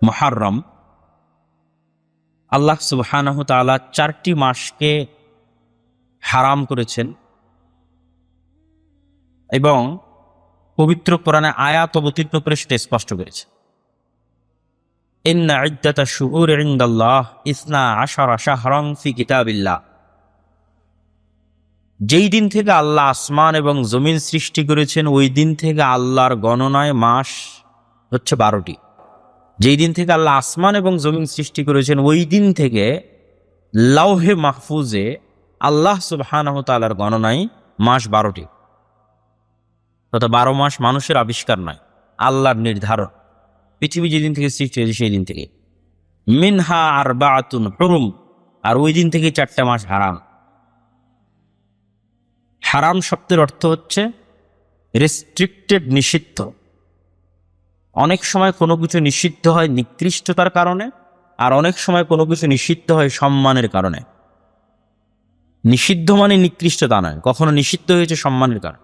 মুহররম, আল্লাহ সুবহানাহু ওয়া তাআলা 4টি মাসকে হারাম করেছেন এবং পবিত্র কোরআনে আয়াত অবতীর্ণ করে সেটা স্পষ্ট করেছে। ইন্না ইদ্দাতাশ শুহুরি ইনদাল্লাহ 12 শাহরান ফি কিতাবিল্লাহ। যেই দিন থেকে আল্লাহ আসমান এবং জমিন সৃষ্টি করেছেন ওই দিন থেকে আল্লাহর গণনায় মাস হচ্ছে 12টি। যেই দিন থেকে আল্লাহ আসমান এবং জমিন সৃষ্টি করেছেন ওই দিন থেকে লাওহে মাহফুজে আল্লাহ সুবহানাহু ওয়া তাআলার গণনায় মাস 12টি। তথা 12 মাস মানুষের আবিষ্কার নয়, আল্লাহর নির্ধারণ। পৃথিবী যেদিন থেকে সৃষ্টি হয়েছে সেই দিন থেকে। মিনহা আরবাআতুন হুরুম, আর ওই দিন থেকে 4টা মাস হারাম। হারাম শব্দের অর্থ হচ্ছে রেস্ট্রিক্টেড, নিষিদ্ধ। অনেক সময় কোনো কিছু নিষিদ্ধ হয় নিকৃষ্টতার কারণে, আর অনেক সময় কোনো কিছু নিষিদ্ধ হয় সম্মানের কারণে। নিষিদ্ধ মানে নিকৃষ্টতা নয়, কখনো নিষিদ্ধ হয়েছে সম্মানের কারণে।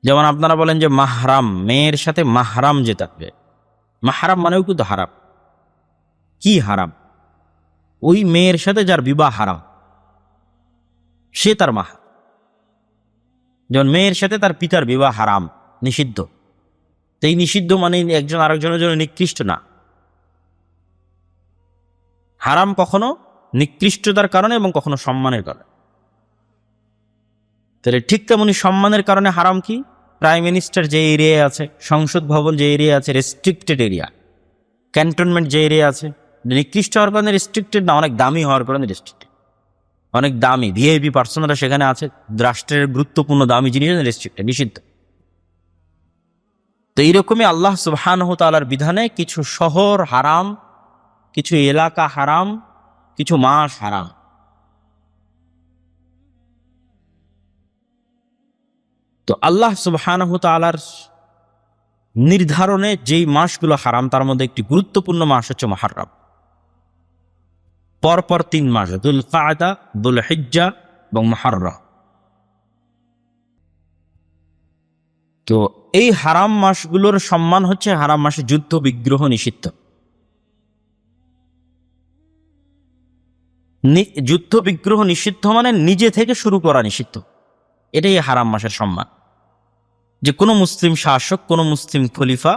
যেমন আপনারা বলেন যে মাহরাম, মেয়ের সাথে মাহরাম যে থাকবে, মাহরাম মানেও কিন্তু হারাম। কি হারাম? ওই মেয়ের সাথে যার বিবাহ হারাম সে তার মাহ। যেমন মেয়ের সাথে তার পিতার বিবাহ হারাম, নিষিদ্ধ। তো এই নিষিদ্ধ মানে একজন আরেকজনের জন্য নিকৃষ্ট না। হারাম কখনো নিকৃষ্টতার কারণে এবং কখনো সম্মানের কারণে। তাহলে ঠিক তেমনি সম্মানের কারণে হারাম কি? প্রাইম মিনিস্টার যে এরিয়ায় আছে, সংসদ ভবন যে এরিয়া আছে, রেস্ট্রিক্টেড এরিয়া। ক্যান্টনমেন্ট যে এরিয়া আছে, নিকৃষ্ট হওয়ার কারণে রেস্ট্রিক্টেড না, অনেক দামি হওয়ার কারণে রেস্ট্রিক্টেড। অনেক দামি ভিআইপি পার্সনরা সেখানে আছে, রাষ্ট্রের গুরুত্বপূর্ণ দামি জিনিস রেস্ট্রিক্টেড, নিষিদ্ধ। তো এইরকমই আল্লাহ সুবহানাহু ওয়া তাআলার বিধানে কিছু শহর হারাম, কিছু এলাকা হারাম, কিছু মাস হারাম। তো আল্লাহ সুবহানাহু ওয়া তাআলার নির্ধারণে যেই মাসগুলো হারাম তার মধ্যে একটি গুরুত্বপূর্ণ মাস হচ্ছে মুহররম। পরপর 3 মাস, যুলকাআদা, যুলহিজ্জা এবং মুহররম। তো এই হারাম মাসগুলোর সম্মান হচ্ছে হারাম মাসে যুদ্ধ বিগ্রহ নিষিদ্ধ। যুদ্ধ বিগ্রহ নিষিদ্ধ মানে নিজে থেকে শুরু করা নিষিদ্ধ। এটাই হারাম মাসের সম্মান। যে কোনো মুসলিম শাসক, কোনো মুসলিম খলিফা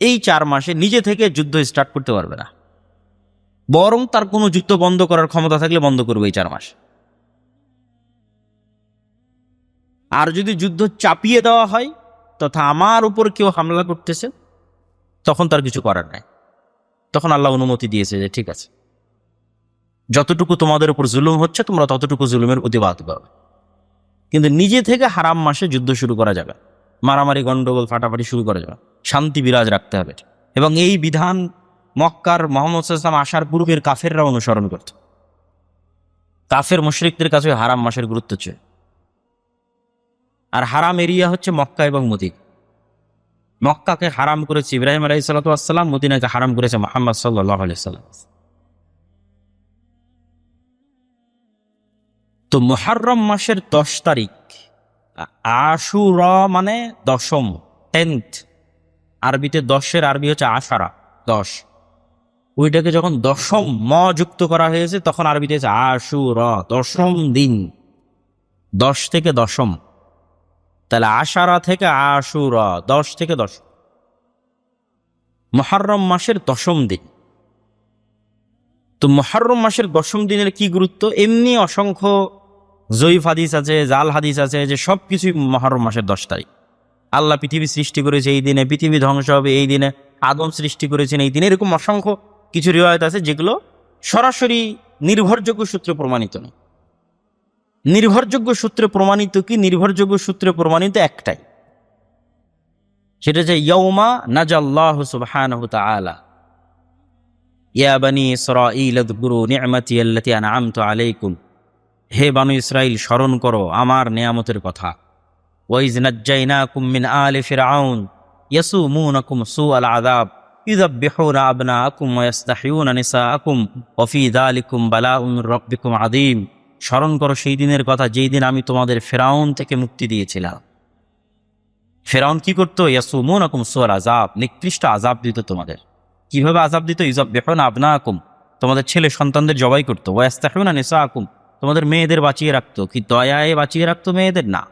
এই 4 মাসে নিজে থেকে যুদ্ধ স্টার্ট করতে পারবে না, বরং তার কোনো যুদ্ধ বন্ধ করার ক্ষমতা থাকলে বন্ধ করবে এই 4 মাস। আর যদি যুদ্ধ চাপিয়ে দেওয়া হয় তথা আমার উপর কেউ হামলা করতেছে, তখন তার কিছু করার নাই। তখন আল্লাহ অনুমতি দিয়েছে যে ঠিক আছে, যতটুকু তোমাদের উপর জুলুম হচ্ছে তোমরা ততটুকু জুলুমের প্রতিবাদ করবে। কিন্তু নিজে থেকে হারাম মাসে যুদ্ধ শুরু করা যাবে, মারামারি গন্ডগোল ফাটাফাটি শুরু করা যাবে, শান্তি বিরাজ রাখতে হবে। এবং এই বিধান মক্কার মুহাম্মদ সাল্লাল্লাহু আলাইহি ওয়াসাল্লাম আসার পূর্বের কাফেররা অনুসরণ করত। কাফের মুশরিকদের কাছে হারাম মাসের গুরুত্ব ছিল। আর হারাম এরিয়া হচ্ছে মক্কা এবং মদিনা। মক্কাকে হারাম করেছে ইব্রাহিম আলাইহিস সালাতু ওয়াস সালাম, মদিনাকে হারাম করেছে মুহাম্মদ সাল্লাল্লাহু আলাইহি ওয়াসাল্লাম। তো মুহররম মাসের 10 তারিখ, আশুরা মানে দশম, 10th। আরবিতে 10-এর আরবি হচ্ছে আশারা, 10। ওইটাকে যখন দশম যুক্ত করা হয়েছে তখন আরবিতে হচ্ছে আশুরা, দশম দিন। 10 থেকে দশম, তাহলে আশারা থেকে আশুরা, 10 থেকে 10। মুহররম মাসের 10ম দিন। তো মুহররম মাসের 10ম দিনের কি গুরুত্ব? এমনি অসংখ্য জয়ীফ হাদিস আছে, জাল হাদিস আছে যে সব কিছুই মুহররম মাসের 10 তারিখ। আল্লাহ পৃথিবী সৃষ্টি করেছে এই দিনে, পৃথিবী ধ্বংস হবে এই দিনে, আদম সৃষ্টি করেছেন এই দিনে। এরকম অসংখ্য কিছু রিওয়ায়াত আছে যেগুলো সরাসরি নির্ভরযোগ্য সূত্রে প্রমাণিত নয়। নির্ভরযোগ্য সূত্রে প্রমাণিত কি? নির্ভরযোগ্য সূত্রে প্রমাণিত একটাই, সেটা হচ্ছে ইয়াউমা নাজাল্লাহু সুবহানাহু ওয়া তাআলা ইয়া বানি ইসরাঈল আযকুরু নি'মাতি আল্লাতী আন'আমতু আলাইকুম। হে বানু ইসরাইল, স্মরণ করো আমার নেয়ামতের কথা। ওয়াইজ নাজ্জাইনাকুম মিন আলি ফিরআউন ইয়াসুমুনাকুম সুআল আযাব ইযাববিহুনা আবনাআকুম ওয়া ইস্তাহইউনা নিসাআকুম ওয়া ফী যালিকুম বালাউন মির রাব্বিকুম আযীম। স্মরণ করো সেই দিনের কথা যেই দিন আমি তোমাদের ফিরআউন থেকে মুক্তি দিয়েছিলাম। ফেরাউন কি করতো? ইয়াসুমুনাকুম সুআল আযাব, নিকৃষ্ট আযাব দিত তোমাদের। কিভাবে আযাব দিত? ইযাববিহুনা আবনাকুম, তোমাদের ছেলে সন্তানদের জবাই করতো। ওয়া ইস্তাহয়ুনা নিসাআকুম, তোমাদের মেয়েদের বাঁচিয়ে রাখতো। কি দয়ায় বাঁচিয়ে রাখতো মেয়েদের? না,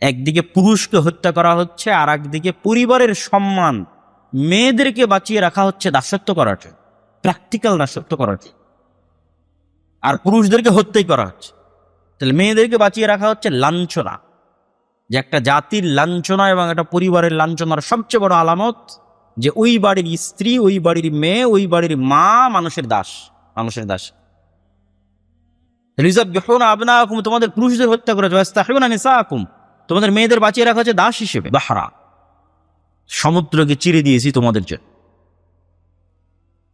একদিকে পুরুষকে হত্যা করা হচ্ছে, আর একদিকে পরিবারের সম্মান, মেয়েদেরকে বাঁচিয়ে রাখা হচ্ছে দাসত্ব করার জন্য, প্র্যাকটিক্যাল দাসত্ব করার জন্য, আর পুরুষদেরকে হত্যাই করা হচ্ছে। তাহলে মেয়েদেরকে বাঁচিয়ে রাখা হচ্ছে লাঞ্ছনা, যে একটা জাতির লাঞ্ছনা এবং একটা পরিবারের লাঞ্ছনার সবচেয়ে বড় আলামত যে ওই বাড়ির স্ত্রী, ওই বাড়ির মেয়ে, ওই বাড়ির মা মানুষের দাস, মানুষের দাস। ইযাববিহুনা আবনাকুম, তোমাদের পুরুষদের হত্যা করেছে। ওয়া ইস্তাহয়ুনা নিসাআকুম, তোমাদের মেয়েদের বাঁচিয়ে রাখা হচ্ছে দাস হিসেবে। বাহরা, সমুদ্রকে চিরে দিয়েছি তোমাদের জন্য,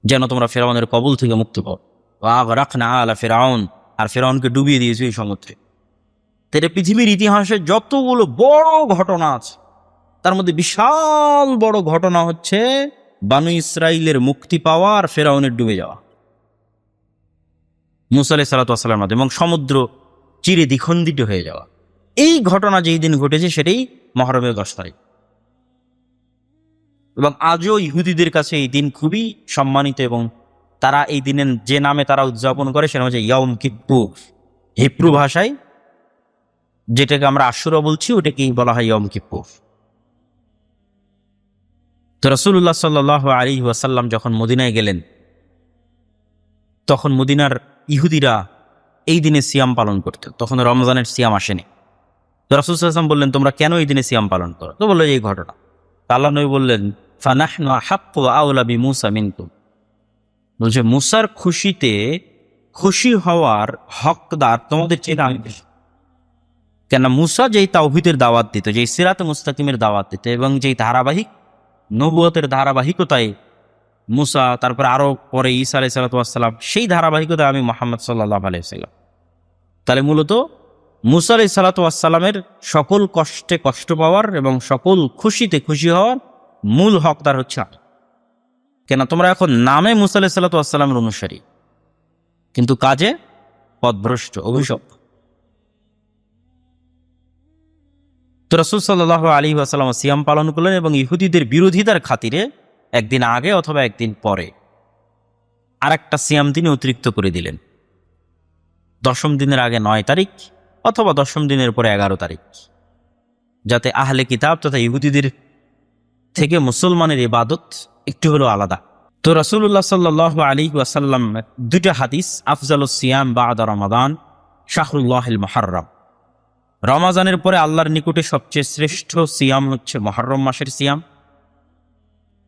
যেন তোমরা ফেরাউনের কবল থেকে মুক্ত পাও। ওয়া আগরাকনা আলা ফিরআউন, আর ফেরাউনকে ডুবিয়ে দিয়েছি এই সমুদ্রে। তাহলে পৃথিবীর ইতিহাসে যতগুলো বড় ঘটনা আছে, তার মধ্যে বিশাল বড় ঘটনা হচ্ছে বানু ইসরাইলের মুক্তি পাওয়া আর ফেরাউনের ডুবে যাওয়া মুসা আলাইহিস সালাতু ওয়াস সালামের মাধ্যমে, এবং সমুদ্র চিরে দ্বিখণ্ডিত হয়ে যাওয়া। এই ঘটনা যেই দিন ঘটেছে সেটাই মুহররমের 10 তারিখ। এবং আজও ইহুদিদের কাছে এই দিন খুবই সম্মানিত, এবং তারা এই দিনের যে নামে তারা উদযাপন করে সেটা হচ্ছে ইয়াউম কিপ্পুর। হিব্রু ভাষায় যেটাকে আমরা আশুরা বলছি, ওটাকেই বলা হয় ইয়াউম কিপ্পুর। তো রাসূলুল্লাহ সাল্লাল্লাহু আলাইহি ওয়াসাল্লাম যখন মদিনায় গেলেন, তখন মদিনার ইহুদিরা এই দিনে সিয়াম পালন করত। তখন রমজানের সিয়াম আসেনি। তো রাসূল সাল্লাল্লাহু আলাইহি ওয়াসাল্লাম বললেন, তোমরা কেন এই দিনে সিয়াম পালন করো? তো বললো এই ঘটনা। আল্লাহ নবী বললেন, ফানাহনু আহাক্কু ওয়া আওলা বিমূসা মিনকুম, বলছে মুসার খুশিতে খুশি হওয়ার হকদার তোমাদের চেয়ে আমি বেশি। কেন? মুসা যেই তাওহীদের দাওয়াত দিত, যেই সিরাতে মুস্তাকিমের দাওয়াত দিত, এবং যেই ধারাবাহিক নবুয়তের ধারাবাহিকতায় মুসা, তারপরে আরো পরে ঈসা আলাইহিস সালাতু ওয়াস সালাম, সেই ধারাবাহিকতায় আমি মুহাম্মদ সাল্লাল্লাহু আলাইহি ওয়াসাল্লাম। তাহলে মূলত মুসা আলাইহিস সালাতু ওয়াস সালামের সকল কষ্টে কষ্ট পাওয়ার এবং সকল খুশিতে খুশি হওয়ার মূল হকদার হচ্ছে আমি। কেন? তোমরা এখন নামে মুসা আলাইহিস সালাতু ওয়াস সালামের অনুসারী, কিন্তু কাজে পথভ্রষ্ট, অভিশপ্ত। তো রাসূল সাল্লাল্লাহু আলাইহি ওয়াসাল্লাম সিয়াম পালন করলেন, এবং ইহুদিদের বিরোধিতার খাতিরে একদিন আগে অথবা একদিন পরে আরেকটা সিয়াম তিনি অতিরিক্ত করে দিলেন। 10ম দিনের আগে 9 তারিখ অথবা 10ম দিনের পরে 11 তারিখ, যাতে আহলে কিতাব তথা ইহুদিদের থেকে মুসলমানের ইবাদত একটু হলেও আলাদা। তো রাসূলুল্লাহ সাল্লাল্লাহু আলাইহি ওয়াসাল্লাম দুইটা হাদিস, আফজালুস সিয়াম বা'দা রমাদান শাহরুল্লাহিল মুহাররম, রমাজানের পরে আল্লাহর নিকটে সবচেয়ে শ্রেষ্ঠ সিয়াম হচ্ছে মুহররম মাসের সিয়াম।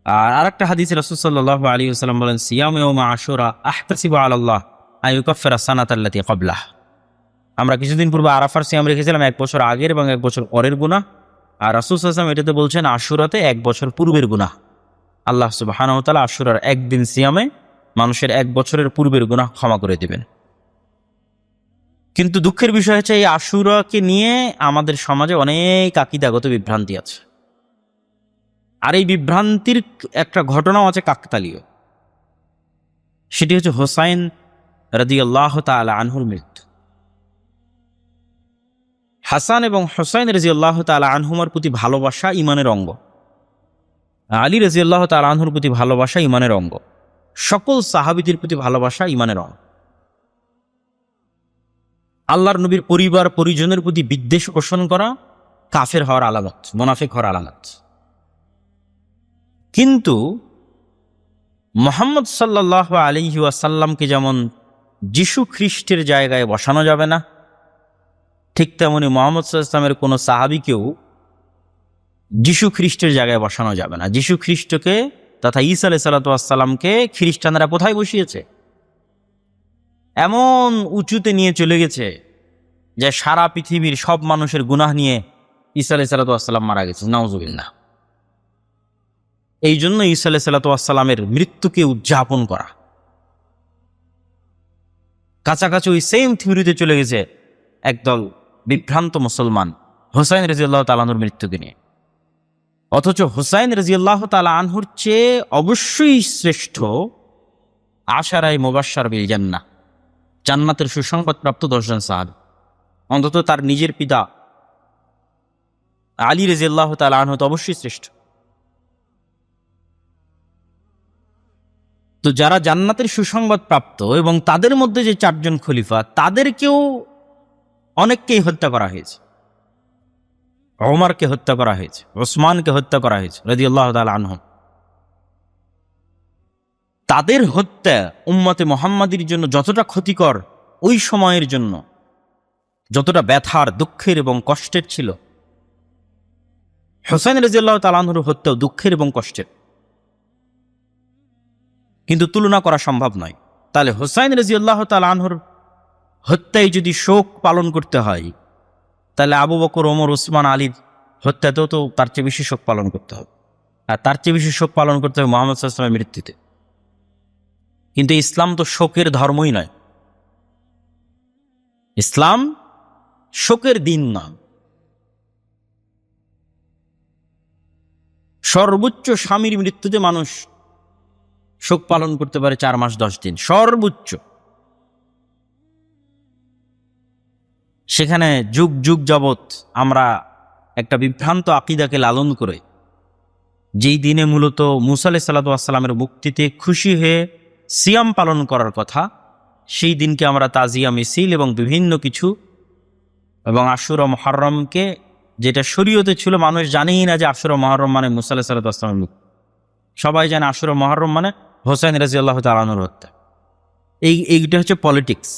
আর আরেকটা হাদিসে রাসূল সাল্লাল্লাহু আলাইহি ওয়াসাল্লাম বলেন, সিয়াম ইয়াউমা আশুরা আহতাসিবু আলা আল্লাহ আইয়ুকাফিরা সানাতাল্লাতী ক্বাবলাহ। আমরা কিছুদিন পূর্বে আরাফার সিয়াম রেখেছিলাম, 1 বছর আগের এবং 1 বছর পরের গুনাহ। আর রাসূল সাল্লাল্লাহু আলাইহি ওয়াসাল্লাম এটাতে বলছেন আশুরাতে 1 বছর পূর্বের গুনাহ। আল্লাহ সুবহানাহু ওয়া তাআলা আশুরার একদিন সিয়ামে মানুষের 1 বছরের পূর্বের গুনাহ ক্ষমা করে দিবেন। কিন্তু দুঃখের বিষয় হচ্ছে এই আশুরাকে নিয়ে আমাদের সমাজে অনেক আকীদাগত বিভ্রান্তি আছে। আর এই বিভ্রান্তির একটা ঘটনাও আছে কাকতালীয়। সেটি হচ্ছে হোসাইন রাদিয়াল্লাহু তাআলা আনহুর মৃত্যু। হাসান এবং হোসাইন রাদিয়াল্লাহু তাআলা আনহুমার প্রতি ভালোবাসা ঈমানের অঙ্গ। আলী রাদিয়াল্লাহু তাআলা আনহুর প্রতি ভালোবাসা ঈমানের অঙ্গ। সকল সাহাবীদের প্রতি ভালোবাসা ঈমানের অঙ্গ। আল্লাহর নবীর পরিবার পরিজনের প্রতি বিদ্বেষ পোষণ করা কাফের হওয়ার আলামত, মুনাফিক হওয়ার আলামত। কিন্তু মুহাম্মদ সাল্লাল্লাহু আলাইহি ওয়াসাল্লামকে যেমন যিশু খ্রিস্টের জায়গায় বসানো যাবে না, ঠিক তেমনি মুহাম্মদ সাল্লাল্লাহু আলাইহি ওয়াসাল্লামের কোনো সাহাবীকেও যিশু খ্রিস্টের জায়গায় বসানো যাবে না। যিশু খ্রিস্টকে তথা ঈসা আলাইহিস সালাতু ওয়াস সালামকে খ্রিস্টানরা কোথায় বসিয়েছে? এমন উঁচুতে নিয়ে চলে গেছে যে সারা পৃথিবীর সব মানুষের গুনাহ নিয়ে ঈসা আলাইহিস সালাতু ওয়াস সালাম মারা গেছে। নাউজুবিল্লাহ। এই জন্য ঈসা আলাইহিস সালাতু ওয়াস সালামের মৃত্যুকে উদযাপন করা, কাছাকাছি ওই সেম থিওরিতে চলে গেছে একদল বিভ্রান্ত মুসলমান হোসাইন রাদিয়াল্লাহু তাআলা আনহুর মৃত্যুকে নিয়ে। অথচ হোসাইন রাদিয়াল্লাহু তাআলা আনহুর চেয়ে অবশ্যই শ্রেষ্ঠ আশারায়ে মুবাশশার বিল জান্নাহ, জান্নাতের সুসংবাদপ্রাপ্ত 10 জন সাহাবী। অন্তত তার নিজের পিতা আলী রাদিয়াল্লাহু তাআলা আনহু তো অবশ্যই শ্রেষ্ঠ। তো যারা জান্নাতের সুসংবাদ প্রাপ্ত এবং তাদের মধ্যে যে চারজন খলিফা, তাদেরকেও অনেককেই হত্যা করা হয়েছে। ওমরকে হত্যা করা হয়েছে, ওসমানকে হত্যা করা হয়েছে রাদিয়াল্লাহু তাআলা আনহুম। তাদের হত্যা উম্মতে মুহাম্মাদির জন্য যতটা ক্ষতিকর, ওই সময়ের জন্য যতটা ব্যথার, দুঃখের এবং কষ্টের ছিল, হুসাইন রাদিয়াল্লাহু তাআলা আনহুর হত্যাও দুঃখের এবং কষ্টের, কিন্তু তুলনা করা সম্ভব নয়। তাহলে হুসাইন রাদিয়াল্লাহু তাআলা আনহুর হত্যায় যদি শোক পালন করতে হয়, তাহলে আবু বকর, ওমর, ওসমান, আলীর হত্যাতেও তো তার চেয়ে বেশি শোক পালন করতে হবে। আর তার চেয়ে বেশি শোক পালন করতে হবে মুহাম্মদ সাল্লাল্লাহু আলাইহি ওয়াসাল্লামের মৃত্যুতে। কিন্তু ইসলাম তো শোকের ধর্মই নয়। ইসলাম শোকের দিন না। সর্বোচ্চ স্বামীর মৃত্যুতে মানুষ শোক পালন করতে পারে 4 মাস 10 দিন, সর্বোচ্চ। সেখানে যুগ যুগ যাবৎ আমরা একটা বিভ্রান্ত আকীদাকে লালন করে, যেই দিনে মূলত মুসা আলাইহিস সালাতু ওয়াস সালামের মুক্তিতে খুশি হয়ে সিয়াম পালন করার কথা, সেই দিনকে আমরা তাজিয়া মিছিল এবং বিভিন্ন কিছু, এবং আশুরা মুহররমকে, যেটা শরীয়তে ছিল, মানুষ জানেই না যে আশুরা মুহররম মানে মুসা আলাইহিস সালাতু ওয়াস সালামের মুক্তি। সবাই জানে আশুরা মুহররম মানে হোসেন রাদিয়াল্লাহু তাআলা আনহুর হত্যা। এইটা হচ্ছে পলিটিক্স।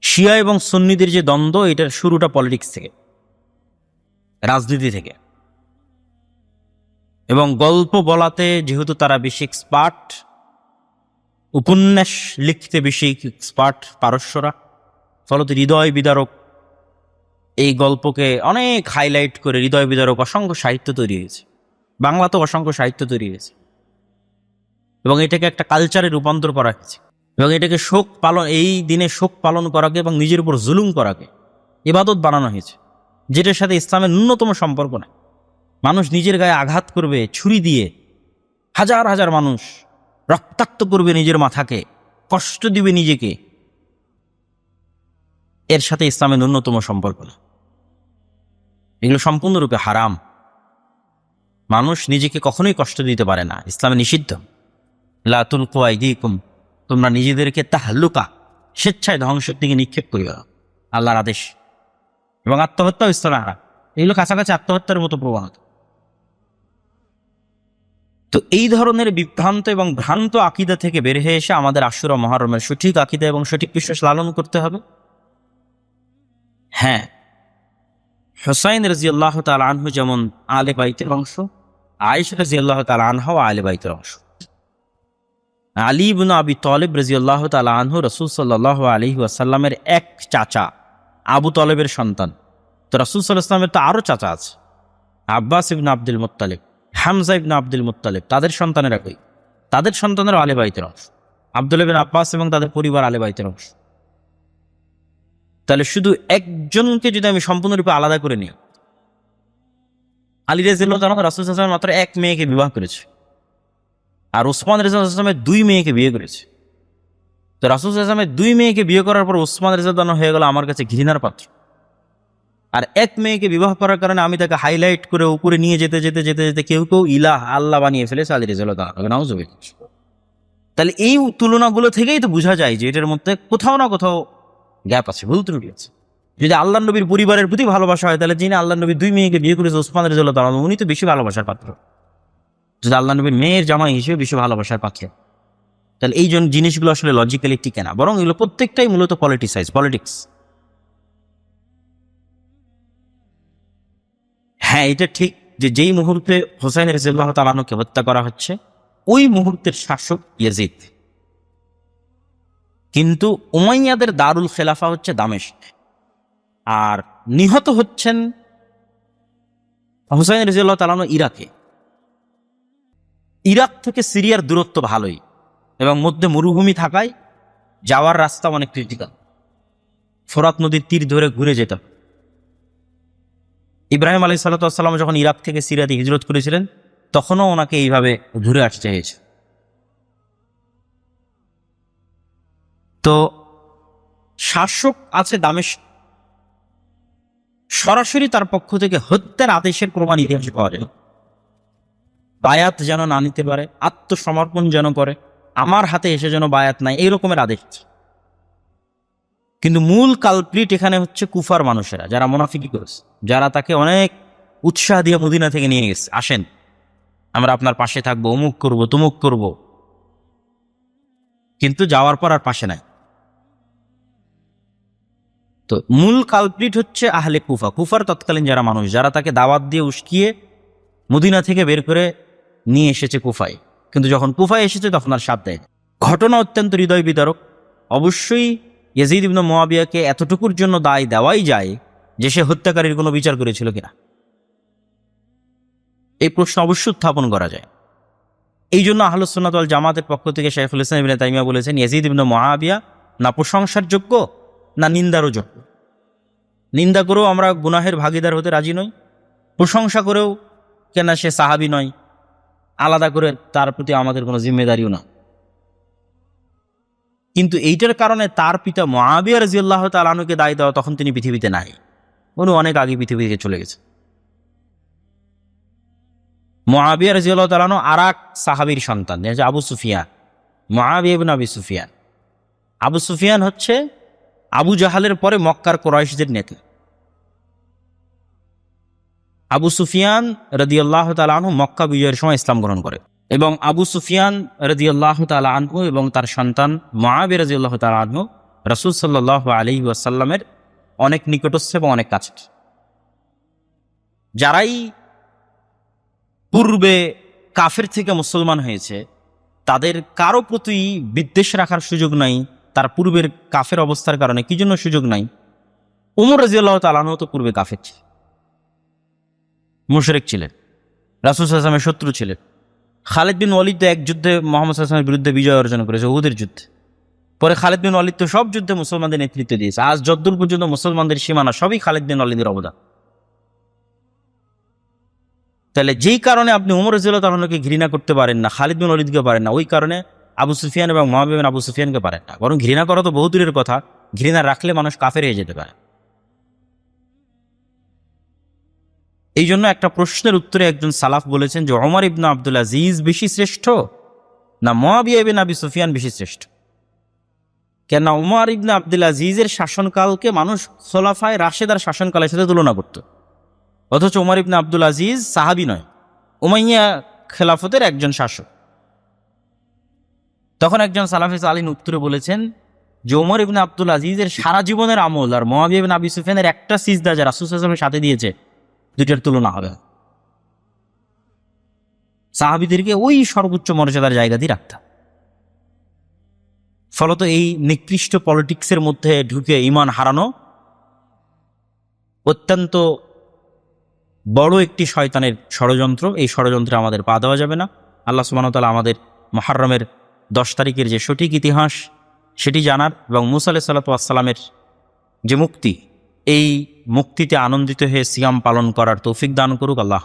শিয়া এবং সুন্নিদের যে দ্বন্দ্ব, এটার শুরুটা পলিটিক্স থেকে, রাজনীতি থেকে। এবং গল্প বলাতে যেহেতু তারা বেশি এক্সপার্ট, উপন্যাস লিখতে বেশি এক্সপার্ট পারস্যরা, ফলত হৃদয় বিদারক এই গল্পকে অনেক হাইলাইট করে হৃদয় বিদারক অসংখ্য সাহিত্য তৈরি হয়েছে। বাংলাতেও অসংখ্য সাহিত্য তৈরি হয়েছে এবং এটাকে একটা কালচারে রূপান্তর করা হয়েছে। এবং এটাকে শোক পালন, এই দিনে শোক পালন করাকে এবং নিজের উপর জুলুম করাকে ইবাদত বানানো হয়েছে, যেটার সাথে ইসলামের ন্যূনতম সম্পর্ক নেই। মানুষ নিজের গায়ে আঘাত করবে ছুরি দিয়ে, হাজার হাজার মানুষ রক্তাক্ত করবে নিজের মাথাকে, কষ্ট দিবে নিজেকে, এর সাথে ইসলামের ন্যূনতম সম্পর্ক না। এগুলো সম্পূর্ণরূপে হারাম। মানুষ নিজেকে কখনোই কষ্ট দিতে পারে না, ইসলামে নিষিদ্ধ। লা তুলকু আইদিকুম, তোমরা নিজেদেরকে তাহলুকা, স্বেচ্ছায় ধ্বংসের দিকে নিক্ষেপ করিও না, আল্লাহর আদেশ। এবং আত্মহত্যাও ইসলামে হারাম। এগুলো কাছাকাছি আত্মহত্যার মতো প্রবণতা। তো এই ধরনের বিভ্রান্ত এবং ভ্রান্ত আকীদা থেকে বের হয়ে এসে আমাদের আশুরা মুহররমের সঠিক আকীদা এবং সঠিক বিশ্বাস লালন করতে হবে। হ্যাঁ, হুসাইন রাদিয়াল্লাহু তাআলা আনহু যেমন আলে বাইতের অংশ, আয়েশা রাদিয়াল্লাহু তাআলা আনহাও আলে বাইতের অংশ। আলী ইবনে আবি তালিব রাদিয়াল্লাহু তাআলা আনহু রাসূল সাল্লাল্লাহু আলাইহি ওয়াসাল্লামের এক চাচা, আবু তালেবের সন্তান। তো রাসূল সাল্লাল্লাহু আলাইহি ওয়াসাল্লামের তো আরও চাচা আছে, আব্বাস ইবনে আব্দুল মুত্তালিব, হামজা ইবনে আব্দুল মুত্তালিব, তাদের সন্তানেরা কই? তাদের সন্তানেরা আলে বাইতের অংশ। আব্দুল্লাহ বিন আব্বাস এবং তাদের পরিবার আলে বাইতের অংশ। তাহলে শুধু একজনকে যদি আমি সম্পূর্ণরূপে আলাদা করে নিই, আলী রাদিয়াল্লাহু তাআলা রাসূল সাল্লাল্লাহু আলাইহি ওয়াসাল্লাম মাত্র এক মেয়েকে বিবাহ করেছে, আর ওসমান রাদিয়াল্লাহু আনহু 2 মেয়েকে বিয়ে করেছে। তো রাসূল সাল্লাল্লাহু আলাইহি ওয়াসাল্লাম 2 মেয়েকে বিয়ে করার পর ওসমান রাদিয়াল্লাহু আনহু হয়ে গেল আমার কাছে ঘৃণার পাত্র। আর এক মেয়েকে বিবাহ করার কারণে আমি তাকে হাইলাইট করে উপরে নিয়ে যেতে যেতে যেতে যেতে কেউ কেউ ইলাহ, আল্লাহ বানিয়ে ফেলেছে আলী রাদিয়াল্লাহু তাআলা, নাউযুবিল্লাহ। তাহলে এই তুলনাগুলো থেকেই তো বোঝা যায় যে এটার মধ্যে কোথাও না কোথাও গ্যাপ আছে, ভুল ত্রুটি আছে। যদি আল্লাহ নবীর পরিবারের প্রতি ভালোবাসা হয়, তাহলে যিনি আল্লাহ নবী 2 মেয়েকে বিয়ে করেছে ওসমান রাদিয়াল্লাহু তাআলা, উনি তো বেশি ভালোবাসার পাত্র। যদি আল্লাহ নবীর মেয়ের জামাই হিসেবে বেশি ভালোবাসার পাত্র, তাহলে এই জিনিসগুলো আসলে লজিক্যালি টিকে না, বরং এগুলো প্রত্যেকটাই মূলত পলিটিক্স। হ্যাঁ, এটা ঠিক যে যেই মুহূর্তে হোসাইন রাদিয়াল্লাহু তাআলা আনহুকে হত্যা করা হচ্ছে, ওই মুহূর্তের শাসক ইয়াজিদ। কিন্তু উমাইয়াদের দারুল খেলাফা হচ্ছে দামেস্ক, আর নিহত হচ্ছেন হোসাইন রাদিয়াল্লাহু তাআলা আনহু ইরাকে। ইরাক থেকে সিরিয়ার দূরত্ব ভালোই, এবং মধ্যে মরুভূমি থাকায় যাওয়ার রাস্তা অনেক ক্রিটিক্যাল। ফোরাত নদীর তীর ধরে ঘুরে যেতে। ইব্রাহিম আলাইহিস সালাতু ওয়াস সালাম যখন ইরাক থেকে সিরিয়াতে হিজরত করেছিলেন, তখনও ওনাকে এইভাবে ঘুরে আসতে হয়েছে। তো শাসক আছে দামেস্ক, সরাসরি তার পক্ষ থেকে হত্যার আদেশের প্রমাণ ইতিহাসে পাওয়া যায়। বায়াত যেন না নিতে পারে, আত্মসমর্পণ যেন করে, আমার হাতে এসে যেন বায়াত নাই, এই রকমের আদেশ। কিন্তু মূল কালপ্রিট এখানে হচ্ছে কুফার মানুষেরা, যারা মুনাফিকি করেছে, যারা তাকে অনেক উৎসাহ দিয়ে মদিনা থেকে নিয়ে গেছে, আসেন আমরা আপনার পাশে থাকবো, অমুক করব তুমুক করব, কিন্তু যাওয়ার পর আর পাশে নাই। তো মূল কালপ্রিট হচ্ছে আহলে কুফা, কুফার তৎকালীন যারা মানুষ, যারা তাকে দাওয়াত দিয়ে উস্কিয়ে মদিনা থেকে বের করে নিয়ে এসেছে কুফায়, কিন্তু যখন কুফায় এসেছে তখন আর সাথ দেয়। ঘটনা অত্যন্ত হৃদয় বিদারক। অবশ্যই ইয়াজিদ ইবনে মুআবিয়াকে এতটুকুর জন্য দায় দেওয়াই যায় যে সে হত্যাকারীর কোনো বিচার করেছিল কিনা, এই প্রশ্ন অবশ্যই উত্থাপন করা যায়। এই জন্য আহলুস সুন্নাত ওয়াল জামাতের পক্ষ থেকে শাইখুল ইসলাম ইবনে তাইমিয়া বলেছেন, ইয়াজিদ ইবনে মুআবিয়া না প্রশংসার যোগ্য না নিন্দারও যোগ্য। নিন্দা করেও আমরা গুনাহের ভাগিদার হতে রাজি নই, প্রশংসা করেও কেন সে সাহাবী নয়, আলাদা করে তার প্রতি আমাদের কোনো জিম্মেদারিও না। কিন্তু এইটার কারণে তার পিতা মুআবিয়া রাদিয়াল্লাহু তাআলা আনহুকে দায় দেওয়া, তখন তিনি পৃথিবীতে নাই, উনি অনেক আগে পৃথিবী থেকে চলে গেছে। মুআবিয়া রাদিয়াল্লাহু তাআলা আনহু আরেক সাহাবীর সন্তান, যে আবু সুফিয়ান, মুআবিয়া ইবনে আবি সুফিয়ান। আবু সুফিয়ান হচ্ছে আবু জাহালের পরে মক্কার কুরাইশদের নেতা। আবু সুফিয়ান রাদিয়াল্লাহু তাআলা আনহু মক্কা বিজয়ের সময় ইসলাম গ্রহণ করে, এবং আবু সুফিয়ান রাদিয়াল্লাহু তাআলা আনহু এবং তার সন্তান মুআবিয়া রাদিয়াল্লাহু তাআলা আনহু রাসূল সাল্লাল্লাহু আলাইহি ওয়াসাল্লামের অনেক নিকটস্থ এবং অনেক কাছের। যারাই পূর্বে কাফের থেকে মুসলমান হয়েছে, তাদের কারো প্রতি বিদ্বেষ রাখার সুযোগ নাই, তার পূর্বের কাফের অবস্থার কারণে। কি জন্য সুযোগ নাই? ওমর রাদিয়াল্লাহু তাআলা আনহু তো পূর্বে কাফের ছিলেন, মুশরিক ছিলেন, রাসূল সাল্লাল্লাহু আলাইহি ওয়াসাল্লামের শত্রু ছিলেন। খালিদ বিন ওয়ালিদ তো এক যুদ্ধে মুহাম্মদ সাল্লাল্লাহু আলাইহি ওয়াসাল্লামের বিরুদ্ধে বিজয় অর্জন করেছে, উহুদের যুদ্ধে। পরে খালিদ বিন ওয়ালিদ তো সব যুদ্ধে মুসলমানদের নেতৃত্ব দিয়েছে। আজ যদ্দূর পর্যন্ত মুসলমানদের সীমানা সবই খালিদ বিন ওয়ালিদের অবদান। তাহলে যেই কারণে আপনি ওমর রাদিয়াল্লাহু তাআলা আনহুকে ঘৃণা করতে পারেন না, খালিদ বিন ওয়ালিদকে পারেন না, ওই কারণে আবু সুফিয়ান এবং মুআবিয়া বিন আবু সুফিয়ানকে পারেন না। বরং ঘৃণা করা তো বহু দূরের কথা, ঘৃণা রাখলে মানুষ কাফের হয়ে যেতে পারে। এই জন্য একটা প্রশ্নের উত্তরে একজন সালাফ বলেছেন যে ওমর ইবনে আব্দুল আজিজ বেশি শ্রেষ্ঠ না মুআবিয়া ইবনে আবি সুফিয়ান বেশি শ্রেষ্ঠ? কেন ওমর ইবনে আব্দুল আজিজের শাসনকালকে মানুষ খোলাফায়ে রাশেদার শাসনকালের সাথে তুলনা করত, অথচ ওমর ইবনে আব্দুল আজিজ সাহাবী নয়, উমাইয়া খেলাফতের একজন শাসক। তখন একজন সালাফি সালিন উত্তরে বলেছেন যে ওমর ইবনে আব্দুল আজিজের সারা জীবনের আমল আর মুআবিয়া ইবনে আবি সুফিয়ানের একটা সিজদা যা রাসূল সাল্লাল্লাহু আলাইহি ওয়াসাল্লামের সাথে দিয়েছে, দুইটার তুলনা হবে। সাহাবীদেরকে ওই সর্বোচ্চ মর্যাদার জায়গা দিয়ে রাখতাম। ফলত এই নিকৃষ্ট পলিটিক্সের মধ্যে ঢুকে ঈমান হারানো অত্যন্ত বড় একটি শয়তানের ষড়যন্ত্র। এই ষড়যন্ত্রে আমাদের পা দেওয়া যাবে না। আল্লাহ সুবহানাহু ওয়া তাআলা আমাদের মুহররমের 10 তারিখের যে সঠিক ইতিহাস সেটি জানার এবং মুসা আলাইহিস সালাতু ওয়াস সালামের যে মুক্তি, এই মুক্তিতে আনন্দিত হয়ে সিয়াম পালন করার তৌফিক দান করুক আল্লাহ।